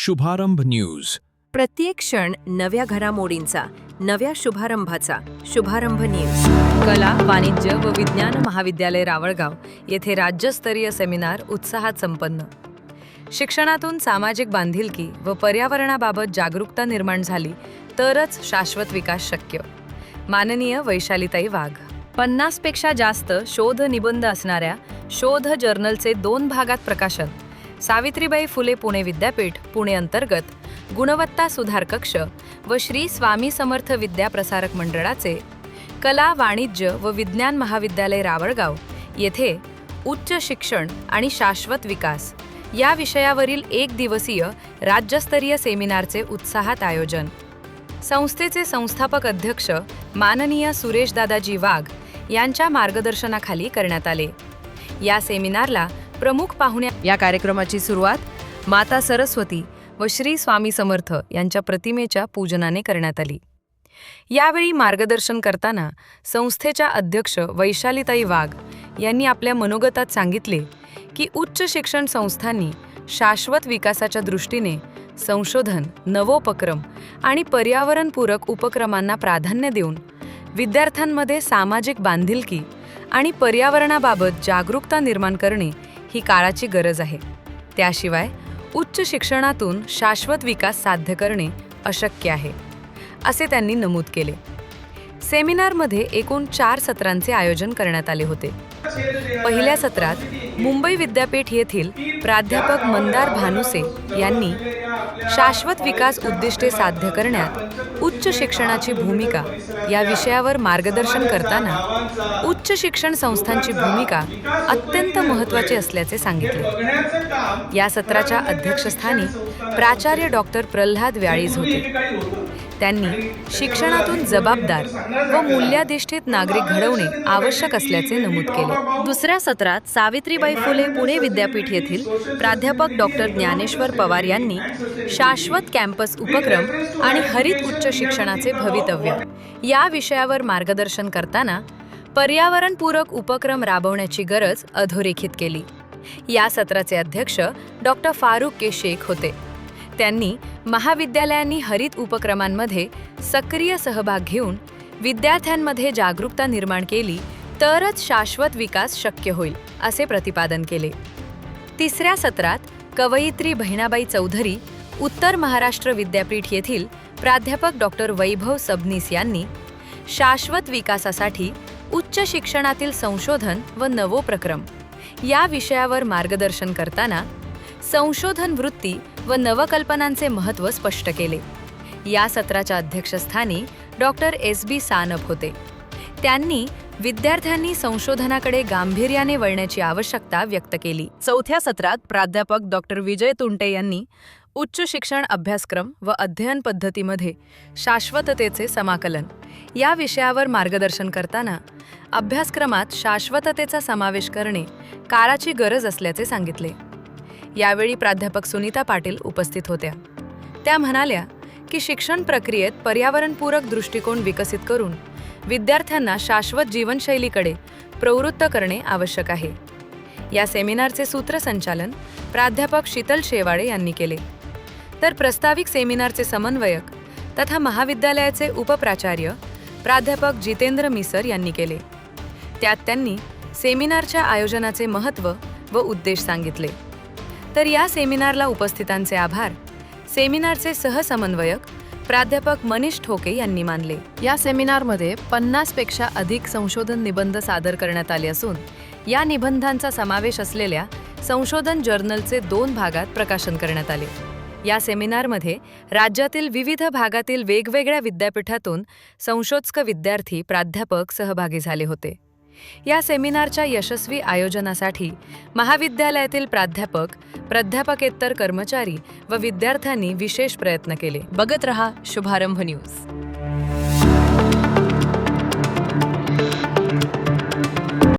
शुभारंभ न्यूज. प्रत्येक क्षण नव्या घडामोडींचा, नव्या शुभारंभाचा. शुभारंभ न्यूज. कला, वाणिज्य व विज्ञान महाविद्यालय रावळगाव येथे राज्यस्तरीय सेमिनार उत्साहात संपन्न. शिक्षणातून सामाजिक बांधिलकी व पर्यावरणाबाबत जागरूकता निर्माण झाली तरच शाश्वत विकास शक्य. माननीय वैशालीताई वाघ. 50 पेक्षा जास्त शोध निबंध असणाऱ्या शोध जर्नलचे 2 भागात प्रकाशन. सावित्रीबाई फुले पुणे विद्यापीठ पुणे अंतर्गत गुणवत्ता सुधार कक्ष व श्री स्वामी समर्थ विद्या प्रसारक मंडळाचे कला, वाणिज्य व विज्ञान महाविद्यालय रावळगाव येथे उच्च शिक्षण आणि शाश्वत विकास या विषयावरील 1 दिवसीय राज्यस्तरीय सेमिनारचे उत्साहात आयोजन. संस्थेचे संस्थापक अध्यक्ष माननीय सुरेश दादाजी वाघ यांच्या मार्गदर्शनाखाली करण्यात आले. या सेमिनारला प्रमुख पाहुण्या. या कार्यक्रमाची सुरुवात माता सरस्वती व श्री स्वामी समर्थ यांच्या प्रतिमेच्या पूजनाने करण्यात आली. यावेळी मार्गदर्शन करताना संस्थेच्या अध्यक्ष वैशालीताई वाघ यांनी आपल्या मनोगतात सांगितले की उच्च शिक्षण संस्थांनी शाश्वत विकासाच्या दृष्टीने संशोधन, नवोपक्रम आणि पर्यावरणपूरक उपक्रमांना प्राधान्य देऊन विद्यार्थ्यांमध्ये सामाजिक बांधिलकी आणि पर्यावरणाबाबत जागरूकता निर्माण करणे ही काळाची गरज आहे. त्याशिवाय उच्च शिक्षणातून शाश्वत विकास साध्य करणे अशक्य आहे, असे त्यांनी नमूद केले. सेमिनारमध्ये एकूण 4 सत्रांचे आयोजन करण्यात आले होते. पहिल्या सत्रात मुंबई विद्यापीठ येथील प्राध्यापक मंदार भानुसे यांनी शाश्वत विकास उद्दिष्टे साध्य करण्यात उच्च शिक्षणाची भूमिका या विषयावर मार्गदर्शन करताना उच्च शिक्षण संस्थांची भूमिका अत्यंत महत्त्वाची असल्याचे सांगितले. या सत्राच्या अध्यक्षस्थानी प्राचार्य डॉक्टर प्रल्हाद व्याळीज होते. त्यांनी शिक्षणातून जबाबदार व मूल्याधिष्ठित नागरिक घडवणे आवश्यक असल्याचे नमूद केले. दुसऱ्या सत्रात सावित्रीबाई फुले पुणे विद्यापीठ येथील प्राध्यापक डॉक्टर ज्ञानेश्वर पवार यांनी शाश्वत कॅम्पस उपक्रम आणि हरित उच्च शिक्षणाचे भवितव्य या विषयावर मार्गदर्शन करताना पर्यावरणपूरक उपक्रम राबवण्याची गरज अधोरेखित केली. या सत्राचे अध्यक्ष डॉक्टर फारुक के शेख होते. त्यांनी महाविद्यालयांनी हरित उपक्रमांमध्ये सक्रिय सहभाग घेऊन विद्यार्थ्यांमध्ये जागरूकता निर्माण केली तरच शाश्वत विकास शक्य होईल, असे प्रतिपादन केले. तिसऱ्या सत्रात कवयित्री बहिणाबाई चौधरी, उत्तर महाराष्ट्र विद्यापीठ येथील प्राध्यापक डॉक्टर वैभव सबनीस यांनी शाश्वत विकासासाठी उच्च शिक्षणातील संशोधन व नवोपक्रम या विषयावर मार्गदर्शन करताना संशोधन वृत्ती व नवकल्पनांचे महत्त्व स्पष्ट केले. या सत्राच्या अध्यक्षस्थानी डॉक्टर SB सानप होते. त्यांनी विद्यार्थ्यांनी संशोधनाकडे गांभीर्याने वळण्याची आवश्यकता व्यक्त केली. चौथ्या सत्रात प्राध्यापक डॉक्टर विजय तुंटे यांनी उच्च शिक्षण अभ्यासक्रम व अध्ययन पद्धतीमध्ये शाश्वततेचे समाकलन या विषयावर मार्गदर्शन करताना अभ्यासक्रमात शाश्वततेचा समावेश करणे काळाची गरज असल्याचे सांगितले. यावेळी प्राध्यापक सुनीता पाटील उपस्थित होत्या. त्या म्हणाल्या की शिक्षण प्रक्रियेत पर्यावरणपूरक दृष्टिकोन विकसित करून विद्यार्थ्यांना शाश्वत जीवनशैलीकडे प्रवृत्त करणे आवश्यक आहे. या सेमिनारचे सूत्रसंचालन प्राध्यापक शीतल शेवाळे यांनी केले, तर प्रस्ताविक सेमिनारचे समन्वयक तथा महाविद्यालयाचे उपप्राचार्य प्राध्यापक जितेंद्र मिसर यांनी केले. त्यात त्यांनी सेमिनारच्या आयोजनाचे महत्त्व व उद्देश सांगितले. तर या सेमिनारला उपस्थितांचे आभार सेमिनारचे सहसमन्वयक प्राध्यापक मनीष ठोके यांनी मानले. या सेमिनारमध्ये 50 पेक्षा अधिक संशोधन निबंध सादर करण्यात आले असून या निबंधांचा समावेश असलेल्या संशोधन जर्नलचे 2 भागात प्रकाशन करण्यात आले. या सेमिनारमध्ये राज्यातील विविध भागातील वेगवेगळ्या विद्यापीठातून संशोधक विद्यार्थी, प्राध्यापक सहभागी झाले होते. या सेमिनारच्या यशस्वी आयोजनासाठी महाविद्यालयातील प्राध्यापक, प्राध्यापकेतर कर्मचारी व विद्यार्थ्यांनी विशेष प्रयत्न केले. बघत रहा शुभारंभ न्यूज.